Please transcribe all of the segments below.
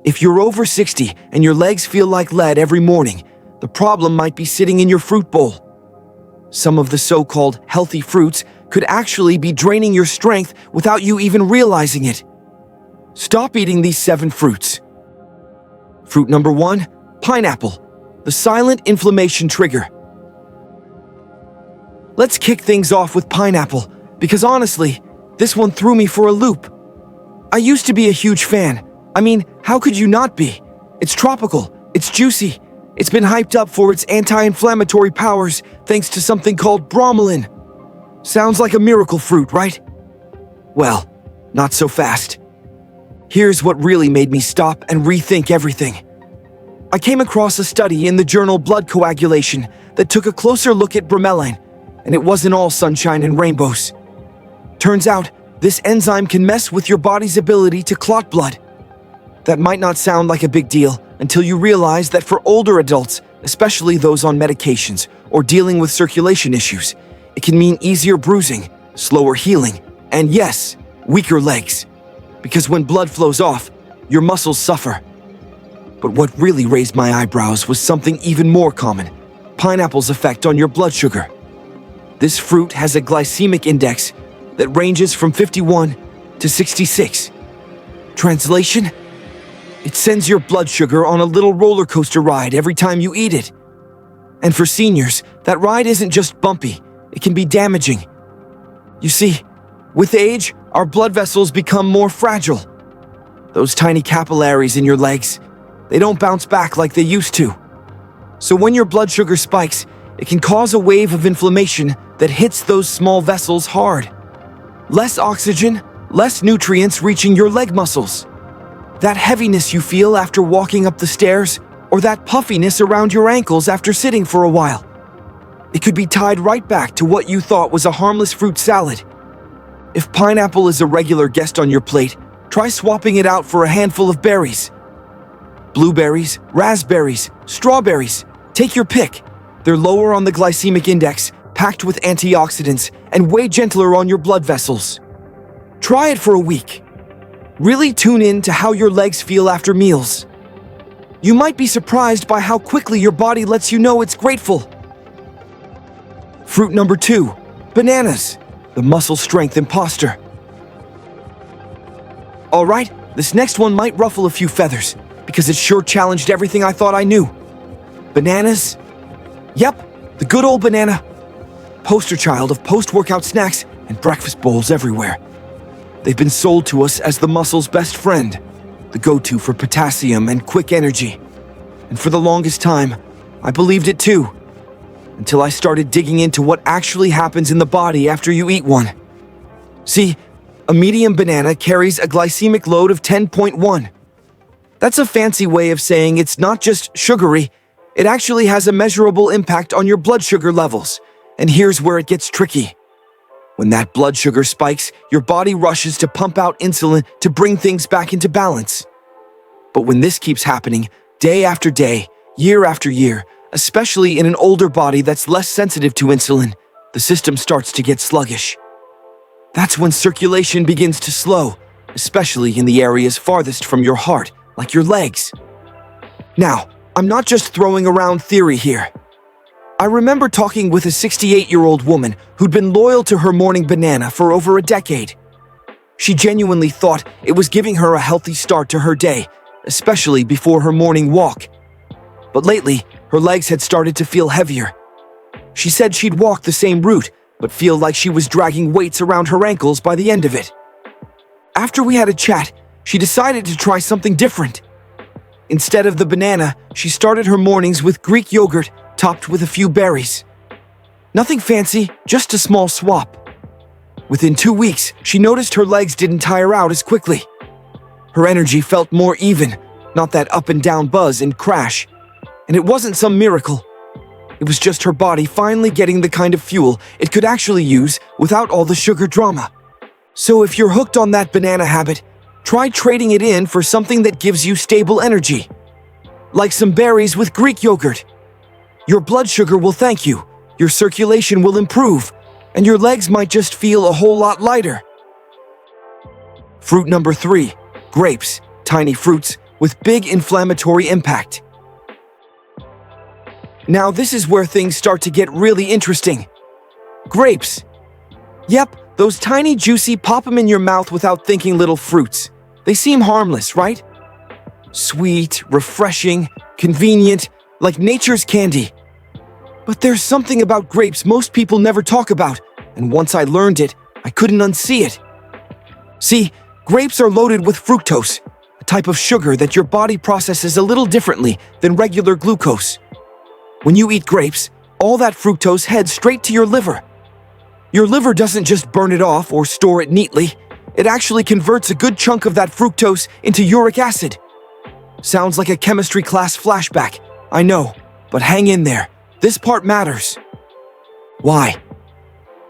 If you're over 60 and your legs feel like lead every morning, the problem might be sitting in your fruit bowl. Some of the so-called healthy fruits could actually be draining your strength without you even realizing it. Stop eating these 7 fruits. Fruit number 1, pineapple, the silent inflammation trigger. Let's kick things off with pineapple, because honestly, this one threw me for a loop. I used to be a huge fan. I mean, how could you not be? It's tropical, it's juicy, it's been hyped up for its anti-inflammatory powers thanks to something called bromelain. Sounds like a miracle fruit, right? Well, not so fast. Here's what really made me stop and rethink everything. I came across a study in the journal Blood Coagulation that took a closer look at bromelain, and it wasn't all sunshine and rainbows. Turns out, this enzyme can mess with your body's ability to clot blood. That might not sound like a big deal until you realize that for older adults, especially those on medications or dealing with circulation issues, it can mean easier bruising, slower healing, and yes, weaker legs. Because when blood flows off, your muscles suffer. But what really raised my eyebrows was something even more common: pineapple's effect on your blood sugar. This fruit has a glycemic index that ranges from 51 to 66. Translation? It sends your blood sugar on a little roller coaster ride every time you eat it. And for seniors, that ride isn't just bumpy, it can be damaging. You see, with age, our blood vessels become more fragile. Those tiny capillaries in your legs, they don't bounce back like they used to. So when your blood sugar spikes, it can cause a wave of inflammation that hits those small vessels hard. Less oxygen, less nutrients reaching your leg muscles. That heaviness you feel after walking up the stairs, or that puffiness around your ankles after sitting for a while. It could be tied right back to what you thought was a harmless fruit salad. If pineapple is a regular guest on your plate, try swapping it out for a handful of berries. Blueberries, raspberries, strawberries, take your pick. They're lower on the glycemic index, packed with antioxidants, and way gentler on your blood vessels. Try it for a week. Really tune in to how your legs feel after meals. You might be surprised by how quickly your body lets you know it's grateful. Fruit number 2, bananas, the muscle strength imposter. Alright, this next one might ruffle a few feathers, because it sure challenged everything I thought I knew. Bananas? Yep, the good old banana. Poster child of post-workout snacks and breakfast bowls everywhere. They've been sold to us as the muscle's best friend, the go-to for potassium and quick energy. And for the longest time, I believed it too, until I started digging into what actually happens in the body after you eat one. See, a medium banana carries a glycemic load of 10.1. That's a fancy way of saying it's not just sugary, it actually has a measurable impact on your blood sugar levels. And here's where it gets tricky. When that blood sugar spikes, your body rushes to pump out insulin to bring things back into balance. But when this keeps happening, day after day, year after year, especially in an older body that's less sensitive to insulin, the system starts to get sluggish. That's when circulation begins to slow, especially in the areas farthest from your heart, like your legs. Now, I'm not just throwing around theory here. I remember talking with a 68-year-old woman who'd been loyal to her morning banana for over a decade. She genuinely thought it was giving her a healthy start to her day, especially before her morning walk. But lately, her legs had started to feel heavier. She said she'd walk the same route, but feel like she was dragging weights around her ankles by the end of it. After we had a chat, she decided to try something different. Instead of the banana, she started her mornings with Greek yogurt topped with a few berries. Nothing fancy, just a small swap. Within 2 weeks, she noticed her legs didn't tire out as quickly. Her energy felt more even, not that up and down buzz and crash. And it wasn't some miracle. It was just her body finally getting the kind of fuel it could actually use without all the sugar drama. So if you're hooked on that banana habit, try trading it in for something that gives you stable energy. Like some berries with Greek yogurt. Your blood sugar will thank you, your circulation will improve, and your legs might just feel a whole lot lighter. Fruit number 3, grapes, tiny fruits with big inflammatory impact. Now this is where things start to get really interesting. Grapes. Yep, those tiny juicy pop them in your mouth without thinking little fruits. They seem harmless, right? Sweet, refreshing, convenient, like nature's candy. But there's something about grapes most people never talk about, and once I learned it, I couldn't unsee it. See, grapes are loaded with fructose, a type of sugar that your body processes a little differently than regular glucose. When you eat grapes, all that fructose heads straight to your liver. Your liver doesn't just burn it off or store it neatly. It actually converts a good chunk of that fructose into uric acid. Sounds like a chemistry class flashback, I know, but hang in there. This part matters. Why?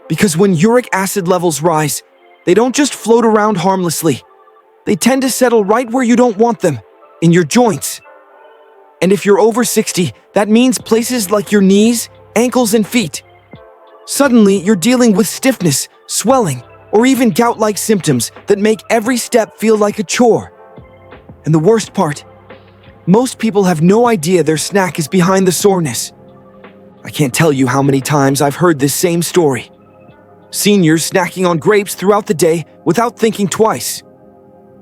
Because when uric acid levels rise, they don't just float around harmlessly. They tend to settle right where you don't want them, in your joints. And if you're over 60, that means places like your knees, ankles, and feet. Suddenly, you're dealing with stiffness, swelling, or even gout-like symptoms that make every step feel like a chore. And the worst part, most people have no idea their snack is behind the soreness. I can't tell you how many times I've heard this same story. Seniors snacking on grapes throughout the day without thinking twice.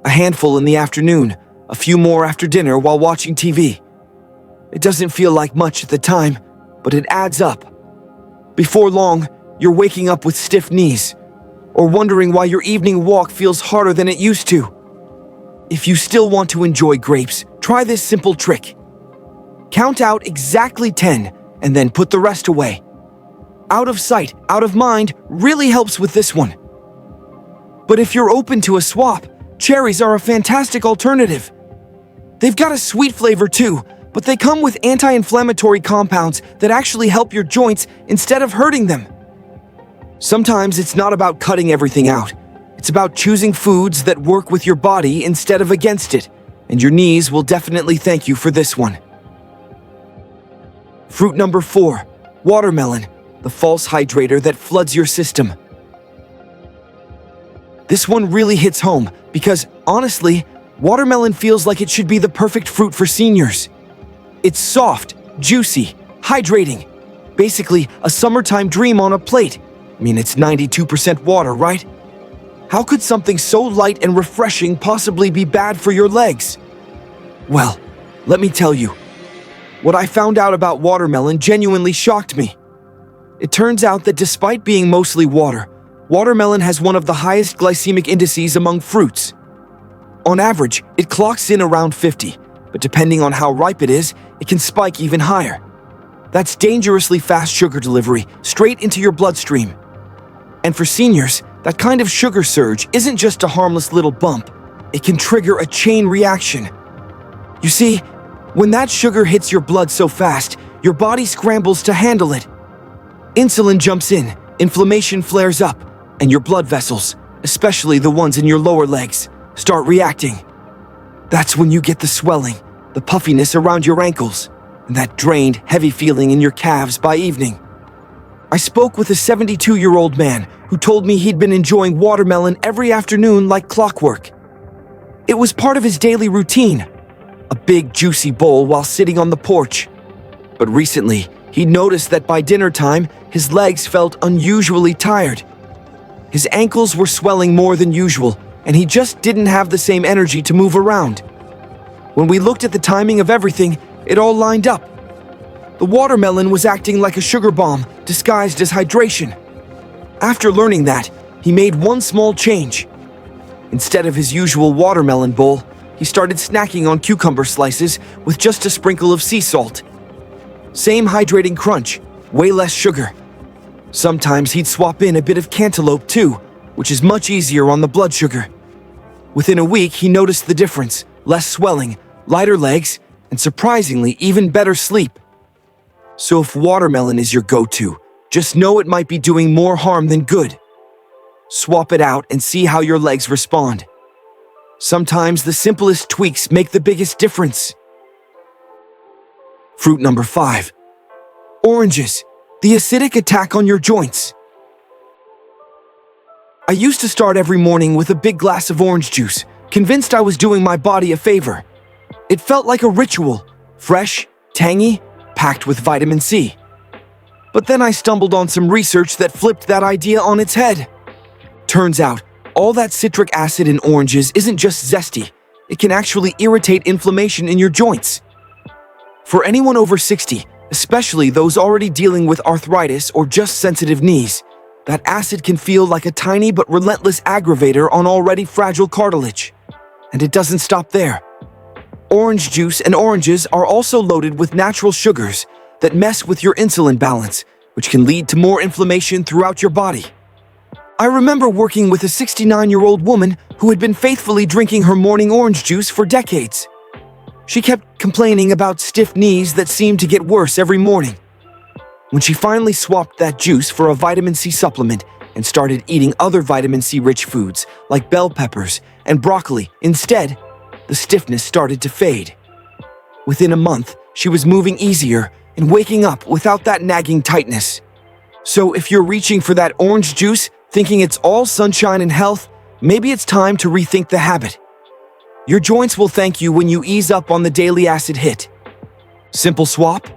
A handful in the afternoon, a few more after dinner while watching TV. It doesn't feel like much at the time, but it adds up. Before long, you're waking up with stiff knees, or wondering why your evening walk feels harder than it used to. If you still want to enjoy grapes, try this simple trick. Count out exactly 10 and then put the rest away. Out of sight, out of mind really helps with this one. But if you're open to a swap, cherries are a fantastic alternative. They've got a sweet flavor too, but they come with anti-inflammatory compounds that actually help your joints instead of hurting them. Sometimes it's not about cutting everything out. It's about choosing foods that work with your body instead of against it, and your knees will definitely thank you for this one. Fruit number 4, watermelon, the false hydrator that floods your system. This one really hits home because, honestly, watermelon feels like it should be the perfect fruit for seniors. It's soft, juicy, hydrating. Basically, a summertime dream on a plate. I mean, it's 92% water, right? How could something so light and refreshing possibly be bad for your legs? Well, let me tell you. What I found out about watermelon genuinely shocked me. It turns out that despite being mostly water, watermelon has one of the highest glycemic indices among fruits. On average, it clocks in around 50, but depending on how ripe it is, it can spike even higher. That's dangerously fast sugar delivery straight into your bloodstream. And for seniors, that kind of sugar surge isn't just a harmless little bump. It can trigger a chain reaction. You see, when that sugar hits your blood so fast, your body scrambles to handle it. Insulin jumps in, inflammation flares up, and your blood vessels, especially the ones in your lower legs, start reacting. That's when you get the swelling, the puffiness around your ankles, and that drained, heavy feeling in your calves by evening. I spoke with a 72-year-old man who told me he'd been enjoying watermelon every afternoon like clockwork. It was part of his daily routine, a big juicy bowl while sitting on the porch. But recently, he noticed that by dinner time, his legs felt unusually tired. His ankles were swelling more than usual, and he just didn't have the same energy to move around. When we looked at the timing of everything, it all lined up. The watermelon was acting like a sugar bomb disguised as hydration. After learning that, he made one small change. Instead of his usual watermelon bowl, he started snacking on cucumber slices with just a sprinkle of sea salt. Same hydrating crunch, way less sugar. Sometimes he'd swap in a bit of cantaloupe too, which is much easier on the blood sugar. Within a week, he noticed the difference: less swelling, lighter legs, and surprisingly, even better sleep. So if watermelon is your go-to, just know it might be doing more harm than good. Swap it out and see how your legs respond. Sometimes the simplest tweaks make the biggest difference. Fruit number 5. Oranges, the acidic attack on your joints. I used to start every morning with a big glass of orange juice, convinced I was doing my body a favor. It felt like a ritual, fresh, tangy, packed with vitamin C. But then I stumbled on some research that flipped that idea on its head. Turns out, all that citric acid in oranges isn't just zesty, it can actually irritate inflammation in your joints. For anyone over 60, especially those already dealing with arthritis or just sensitive knees, that acid can feel like a tiny but relentless aggravator on already fragile cartilage. And it doesn't stop there. Orange juice and oranges are also loaded with natural sugars that mess with your insulin balance, which can lead to more inflammation throughout your body. I remember working with a 69-year-old woman who had been faithfully drinking her morning orange juice for decades. She kept complaining about stiff knees that seemed to get worse every morning. When she finally swapped that juice for a vitamin C supplement and started eating other vitamin C-rich foods like bell peppers and broccoli instead, the stiffness started to fade. Within a month, she was moving easier and waking up without that nagging tightness. So if you're reaching for that orange juice, thinking it's all sunshine and health, maybe it's time to rethink the habit. Your joints will thank you when you ease up on the daily acid hit. Simple swap?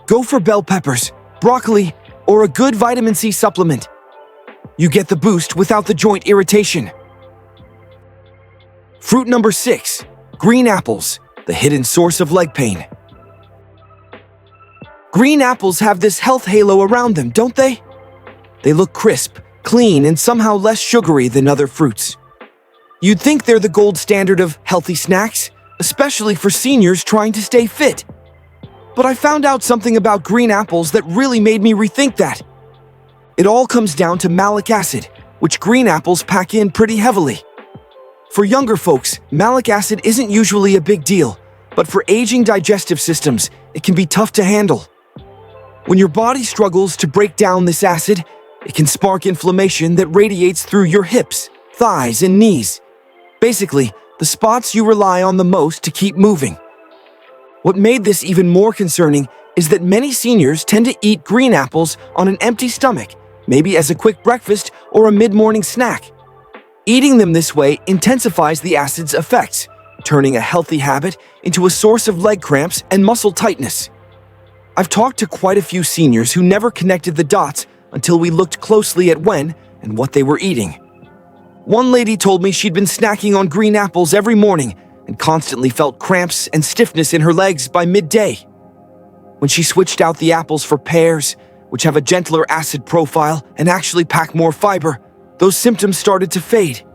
Go for bell peppers, broccoli, or a good vitamin C supplement. You get the boost without the joint irritation. Fruit number 6, green apples, the hidden source of leg pain. Green apples have this health halo around them, don't they? They look crisp, clean, and somehow less sugary than other fruits. You'd think they're the gold standard of healthy snacks, especially for seniors trying to stay fit. But I found out something about green apples that really made me rethink that. It all comes down to malic acid, which green apples pack in pretty heavily. For younger folks, malic acid isn't usually a big deal, but for aging digestive systems, it can be tough to handle. When your body struggles to break down this acid, it can spark inflammation that radiates through your hips, thighs, and knees. Basically, the spots you rely on the most to keep moving. What made this even more concerning is that many seniors tend to eat green apples on an empty stomach, maybe as a quick breakfast or a mid-morning snack. Eating them this way intensifies the acid's effects, turning a healthy habit into a source of leg cramps and muscle tightness. I've talked to quite a few seniors who never connected the dots until we looked closely at when and what they were eating. One lady told me she'd been snacking on green apples every morning and constantly felt cramps and stiffness in her legs by midday. When she switched out the apples for pears, which have a gentler acid profile and actually pack more fiber, those symptoms started to fade.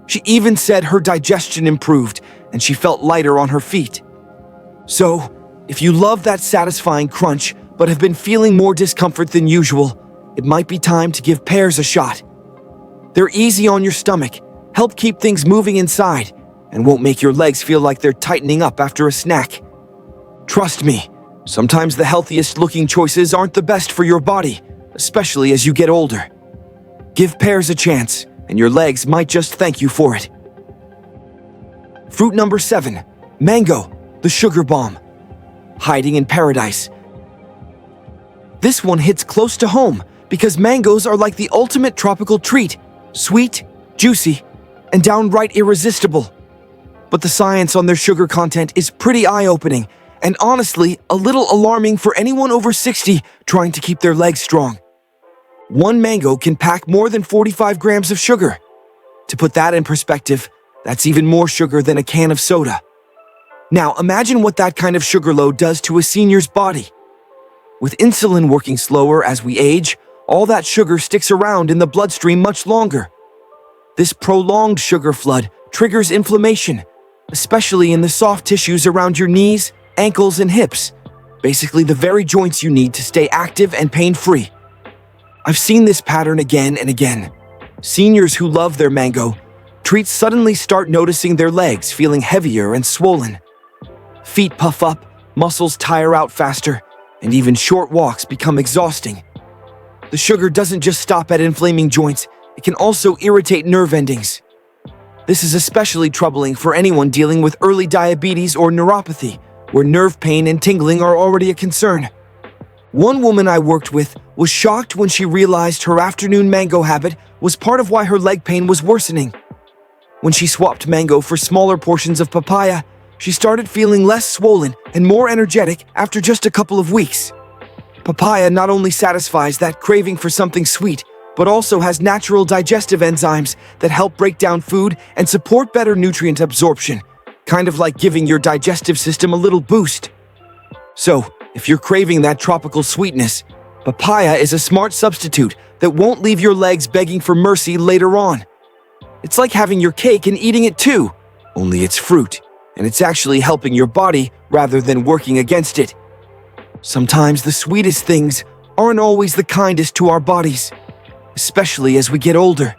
She even said her digestion improved and she felt lighter on her feet. So, if you love that satisfying crunch but have been feeling more discomfort than usual, it might be time to give pears a shot. They're easy on your stomach, help keep things moving inside, and won't make your legs feel like they're tightening up after a snack. Trust me, sometimes the healthiest looking choices aren't the best for your body, especially as you get older. Give pears a chance, and your legs might just thank you for it. Fruit number 7, mango, the sugar bomb. Hiding in paradise. This one hits close to home because mangoes are like the ultimate tropical treat, sweet, juicy, and downright irresistible. But the science on their sugar content is pretty eye-opening and honestly a little alarming for anyone over 60 trying to keep their legs strong. One mango can pack more than 45 grams of sugar. To put that in perspective, that's even more sugar than a can of soda. Now imagine what that kind of sugar load does to a senior's body. With insulin working slower as we age, all that sugar sticks around in the bloodstream much longer. This prolonged sugar flood triggers inflammation, especially in the soft tissues around your knees, ankles, and hips, basically the very joints you need to stay active and pain-free. I've seen this pattern again and again. Seniors who love their mango treats suddenly start noticing their legs feeling heavier and swollen. Feet puff up, muscles tire out faster, and even short walks become exhausting. The sugar doesn't just stop at inflaming joints, it can also irritate nerve endings. This is especially troubling for anyone dealing with early diabetes or neuropathy, where nerve pain and tingling are already a concern. One woman I worked with was shocked when she realized her afternoon mango habit was part of why her leg pain was worsening. When she swapped mango for smaller portions of papaya, She started feeling less swollen and more energetic after just a couple of weeks. Papaya not only satisfies that craving for something sweet, but also has natural digestive enzymes that help break down food and support better nutrient absorption, kind of like giving your digestive system a little boost. So, if you're craving that tropical sweetness, papaya is a smart substitute that won't leave your legs begging for mercy later on. It's like having your cake and eating it too, only it's fruit, and it's actually helping your body rather than working against it. Sometimes the sweetest things aren't always the kindest to our bodies, especially as we get older.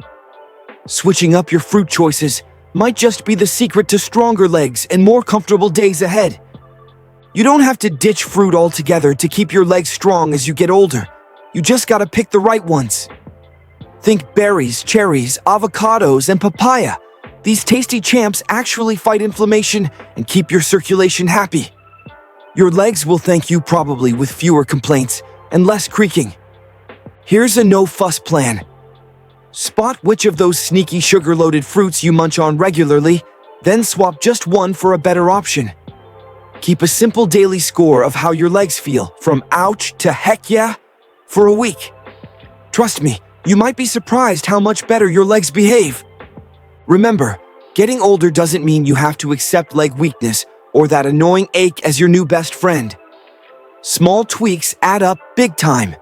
Switching up your fruit choices might just be the secret to stronger legs and more comfortable days ahead. You don't have to ditch fruit altogether to keep your legs strong as you get older. You just gotta pick the right ones. Think berries, cherries, avocados, and papaya. These tasty champs actually fight inflammation and keep your circulation happy. Your legs will thank you probably with fewer complaints and less creaking. Here's a no-fuss plan. Spot which of those sneaky sugar-loaded fruits you munch on regularly, then swap just one for a better option. Keep a simple daily score of how your legs feel, from ouch to heck yeah, for a week. Trust me, you might be surprised how much better your legs behave. Remember, getting older doesn't mean you have to accept leg weakness or that annoying ache as your new best friend. Small tweaks add up big time.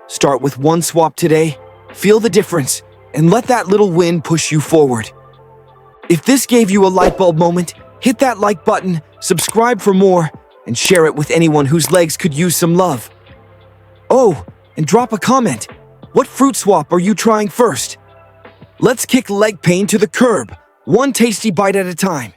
Start with one swap today, feel the difference, and let that little win push you forward. If this gave you a light bulb moment, hit that like button, subscribe for more, and share it with anyone whose legs could use some love. Oh, and drop a comment. What fruit swap are you trying first? Let's kick leg pain to the curb, one tasty bite at a time.